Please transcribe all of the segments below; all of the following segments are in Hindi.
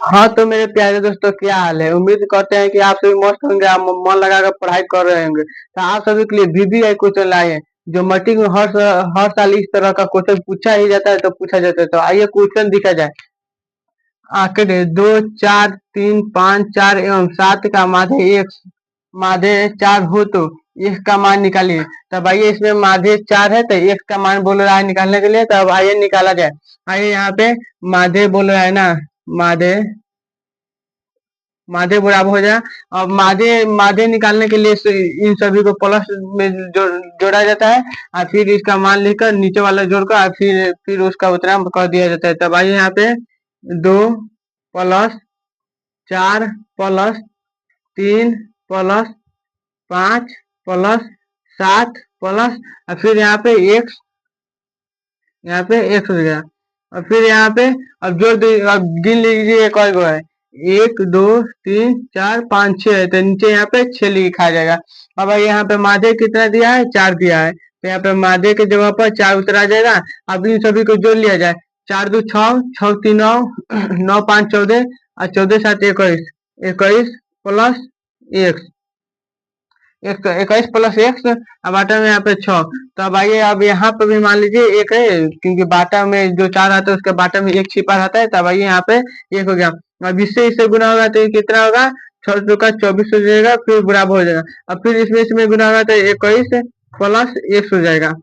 हाँ तो मेरे प्यारे दोस्तों, क्या हाल है। उम्मीद करते हैं कि आप सभी मस्त होंगे, आप मन लगाकर पढ़ाई कर रहे होंगे। तो आप सभी के लिए VBI क्वेश्चन लाए हैं, जो मैट्रिक में हर साल इस तरह का क्वेश्चन पूछा ही जाता है, तो पूछा जाता है। तो आइए क्वेश्चन दिखा जाए। आंकड़े 2, 4, 3, 5, 4 एवं 7 का माध्य एक माध्य 4 हो तो x का मान निकालिए। तब आइए, इसमें माध्य 4 है तो x का मान बोल रहा है निकालने के लिए। तब आइए निकाला जाए। आइए, यहाँ पे माध्य बोल रहा है ना, माध्य माध्य बराबर हो जाए। अब माध्य माध्य निकालने के लिए इन सभी को प्लस में जोड़ा जाता है, और फिर इसका मान लिखकर नीचे वाला जोड़कर और फिर उसका उतना कर दिया जाता है। तब आइए, यहाँ पे 2 plus 4 plus 3 plus 5 plus 7 plus और फिर यहाँ पे x हो गया। और फिर यहाँ पे अब जोड़ दीजिए, अब गिन लीजिए कई गो है। 1 2 3 4 5 6 है, तो नीचे यहाँ पे 6 लिखा जाएगा। अब यहाँ पे माध्य कितना दिया है, 4 दिया है, तो यहाँ पे माध्य के जगह पर 4 उतरा जाएगा। अब इन सभी को जोड़ लिया जाए। 4 2 6, 6 3 9, 9 5 14 और 14 7 21, 21 प्लस x, 21 प्लस एक्स। अब बाटा में यहाँ पे 6। तो अब आइए, अब यहाँ पे भी मान लीजिए एक है, क्योंकि बाटा में जो 4 आता है उसके बाटा में 1 छिपा रहता है। तब आइए, यहाँ पे 1 हो गया। अब इससे गुना होगा तो ये कितना होगा, 6 का 24 हो जाएगा, फिर बराबर हो जाएगा। अब फिर इसमें गुना होगा तो 21 प्लस x हो जाएगा।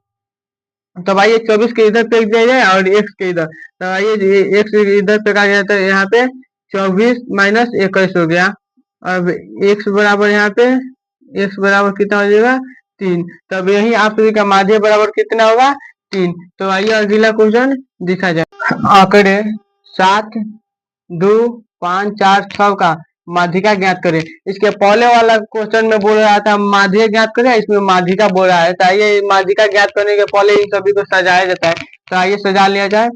तब आइए, 24 के इधर फेंक दिया जाए और x के इधर। तो आइए, x इधर फेंका गया तो यहाँ पे 24 माइनस 21 हो गया। अब x बराबर यहाँ पे x बराबर कितना हो जाएगा, 3। तब यही आप सभी का माध्य बराबर कितना होगा, 3। तो आइए अगला क्वेश्चन दिखा जाए। आंकड़े 7 2 5 4 6 का माध्यिका ज्ञात करें। इसके पहले वाला क्वेश्चन में बोल रहा था माध्य ज्ञात करें, इसमें माध्यिका बोल रहा है। तो आइए, माध्यिका ज्ञात करने के पहले इन सभी को सजाया जाता है। तो आइए सजा लिया जाए।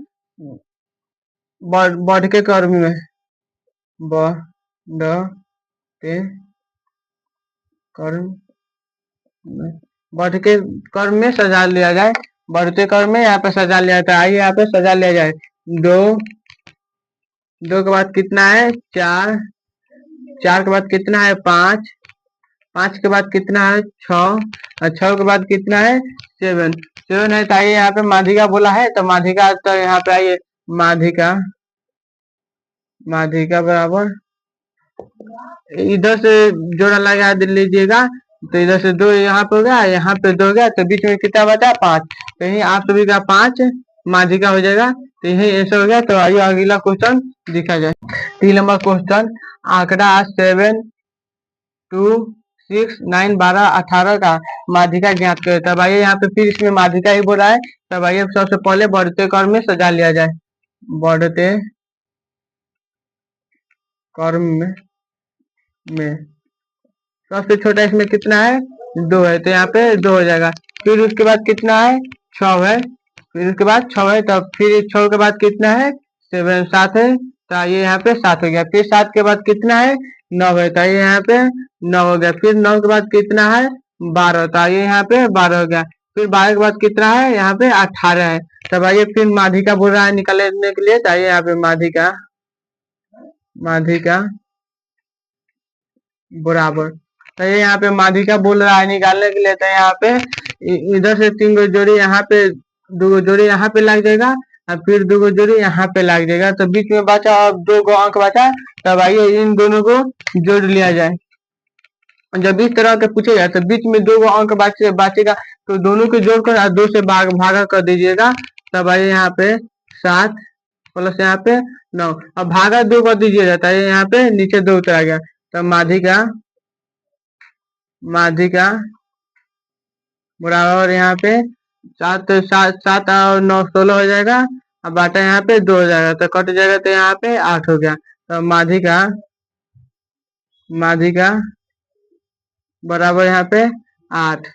बढ़ के क्रम में बढ़ते क्रम बढ़ के क्रम में सजा लिया जाए। बढ़ते क्रम में यहाँ पे सजा लिया जाता है। आइए, यहाँ पे सजा लिया जाए। 2 के बाद कितना है, 4 के बाद कितना है, 5 के बाद कितना है, 6 और 6 के बाद कितना है, 7 है। तो आइए, यहाँ पे माध्यिका बोला है, तो माध्यिका, तो यहाँ पे आइए माध्यिका बराबर इधर से जोड़ा लगा लीजिएगा। तो इधर से 2 यहाँ पे हो गया, यहाँ पे 2 हो गया, तो बीच में कितना बचा, 5। तो यही आप सभी का 5 माध्यिका हो जाएगा। तो यही ऐसा हो गया। तो आइए अगला क्वेश्चन दिखा जाए। 3 नंबर क्वेश्चन, आंकड़ा 7 2 6 9 12 18 का माध्यिका ज्ञात करें। तब आइए, यहाँ पे फिर इसमें माध्यिका ही बोला है। तब आइए, सबसे पहले बढ़ते क्रम में सजा लिया जाए। बढ़ते क्रम में सबसे छोटा इसमें कितना है, 2 है, तो यहाँ पे 2 हो जाएगा। फिर उसके बाद कितना है, 6 है। फिर उसके बाद 6 है, तब फिर 6 के बाद कितना है, 7 है। तो ये यहाँ पे 7 हो गया। फिर 7 के बाद कितना है, 9 है। तो ये यहाँ पे 9 हो गया। फिर 9 के बाद कितना है, 12। तो ये यहाँ पे 12 हो गया। फिर 12 के बाद कितना है, यहाँ पे 18 है। तब आइए, फिर माध्यिका बोल रहा है निकालने के लिए। तो यहाँ पे माध्यिका बराबर, तो ये यहाँ पे माध्यिका बोल रहा है निकालने के लिए। तो यहाँ पे इधर से 3 गो जोड़ी यहाँ पे, 2 गो जोड़ी यहाँ पे लग जाएगा, और फिर 2 गो जोड़ी यहाँ पे लग जाएगा। तो बीच में बचा, अब 2 गो अंक बचा। तब आइए, इन दोनों को जोड़ लिया जाए। जब इस तरह के पूछेगा तो बीच में 2 गो अंक बचेगा, तो दोनों को जोड़कर 2 से भागा कर दीजिएगा। तब आइए, यहाँ पे 7 प्लस यहाँ पे 9। अब भागा 2 कर दीजिए जाता है, यहाँ पे नीचे 2 उतरा गया। तब माध्यिका बराबर यहाँ पे 7 और 9 16 हो जाएगा। अब बाटा यहाँ पे 2 हो जाएगा, तो कट जाएगा, तो यहाँ पे 8 हो गया। तो माध्यिका बराबर यहाँ पे 8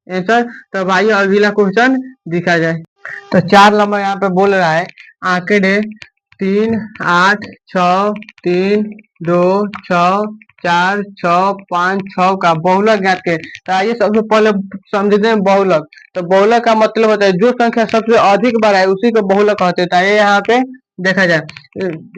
आंसर। तो भाई अगला क्वेश्चन दिखा जाए। तो 4 नंबर यहाँ पे बोल रहा है, आंकड़े 3 8 6 3 2 6 4 6 5 6 का बहुलक ज्ञात करें। तो आइए, सबसे पहले समझते हैं बहुलक। तो बहुलक का मतलब होता है जो संख्या सबसे अधिक बार है उसी को बहुलक कहते हैं। तो ये यहाँ पे देखा जाए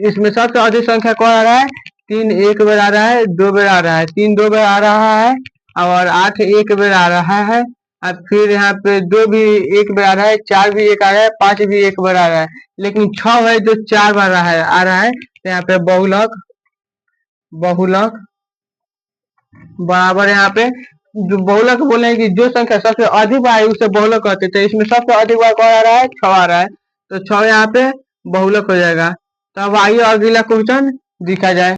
इसमें सबसे अधिक संख्या कौन आ रहा है? 3 एक बार आ रहा है, 2 बार आ रहा है, 3 2 बार आ रहा है, और 8 एक बार आ रहा है, और फिर यहाँ पे 2 भी एक बार आ रहा है, 4 भी एक आ रहा है, 5 भी एक बार आ रहा है, लेकिन 6 है जो 4 बार आ रहा है। तो यहाँ पे बहुलक बहुलक बराबर यहाँ पे जो बहुलक बोले हैं कि जो संख्या सबसे अधिक बार है उसे बहुलक कहते हैं। तो इसमें सबसे अधिक बार कौन आ रहा है? 6 आ रहा है, तो 6 यहाँ पे बहुलक हो जाएगा। तो अब आइए अगला क्वेश्चन दिखा जाए।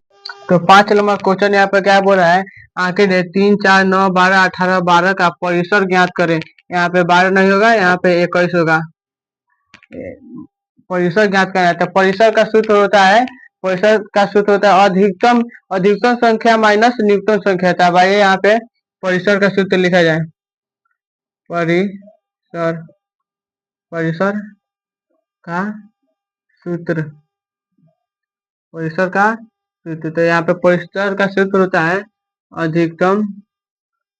तो 5 नंबर क्वेश्चन यहाँ पे क्या बोल रहा है? आंकड़े दे 3 4 9 12 18 12 का परिसर ज्ञात करें। यहाँ पे 12 नहीं होगा, यहाँ पे 21 होगा। परिसर ज्ञात करना है तो परिसर का सूत्र होता है, परिसर का सूत्र होता है अधिकतम अधिकतम संख्या माइनस न्यूनतम संख्या। तब आइए यहाँ पे परिसर का सूत्र लिखा जाए। परिसर परिसर का सूत्र परिसर का सूत्र तो यहाँ पे परिसर का सूत्र होता है अधिकतम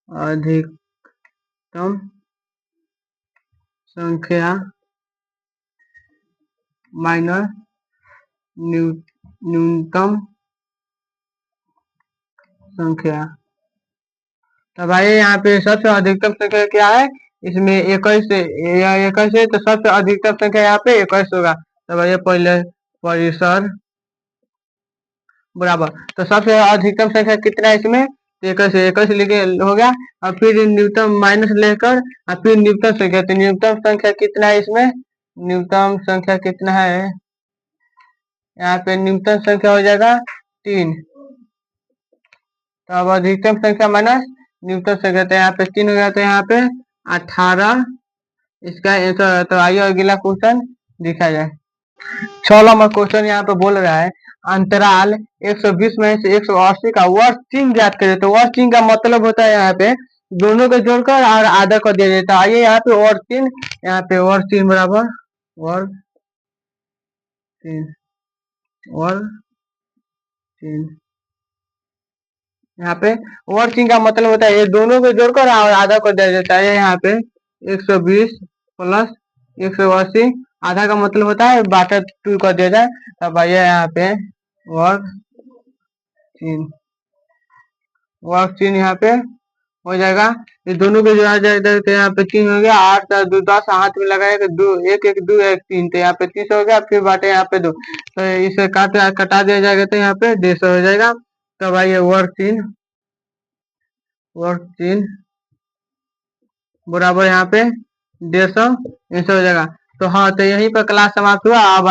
अधिकतम संख्या माइनस न्यूनतम संख्या। तब आइए यहाँ पे सबसे अधिकतम संख्या क्या है? इसमें 21 है तो सबसे अधिकतम संख्या यहाँ पे 21 होगा। तब आइए पहले परिसर बराबर तो सबसे अधिकतम संख्या कितना है इसमें? 21 लिखे हो गया, और फिर न्यूनतम माइनस लेकर और फिर न्यूनतम संख्या। तो न्यूनतम संख्या कितना है इसमें? न्यूनतम संख्या कितना है यहाँ पे? न्यूनतम संख्या हो जाएगा 3। तो अब अधिकतम संख्या माइनस न्यूनतम संख्या, तो यहाँ पे 3 हो गया, तो यहाँ पे 18 इसका आंसर है। तो आइए अगला क्वेश्चन दिखा जाए। 6 नंबर क्वेश्चन यहाँ पे बोल रहा है अंतराल 120 में से 180 का वर्ग चिन्ह ज्ञात करे। तो वर्ग चिन्ह का मतलब होता है यहाँ पे दोनों को जोड़कर और आधा कर दिया जाता है। आइए यहाँ पे वर्ग चिन्ह, यहाँ पे वर्ग चिन्ह बराबर वर्ग चिन्ह वर्ग चिन्ह। यहाँ पे वर्ग चिन्ह का मतलब होता है ये दोनों को जोड़कर और आधा कर दिया जाता है। यहाँ पे 120 प्लस 180 आधा का मतलब होता है बाटा 2 कर दिया जाए। तब आइए यहाँ पे वर्ग चिन्ह यहाँ पे हो जाएगा। ये दोनों को जोड़ा जाएगा तो यहाँ पे 3 हो गया, 8 2 10 हाथ में लगाएगा 2 1 1 2 1 3, तो यहाँ पे 30 हो गया, फिर बाटे यहाँ पे 2, तो इसे कटा दिया जाएगा तो यहाँ पे 150 हो जाएगा। तब आइए वर्ग चिन्ह बराबर यहाँ पे 150 ऐसे हो जाएगा। तो हाँ, तो यहीं पर क्लास समाप्त हुआ। अब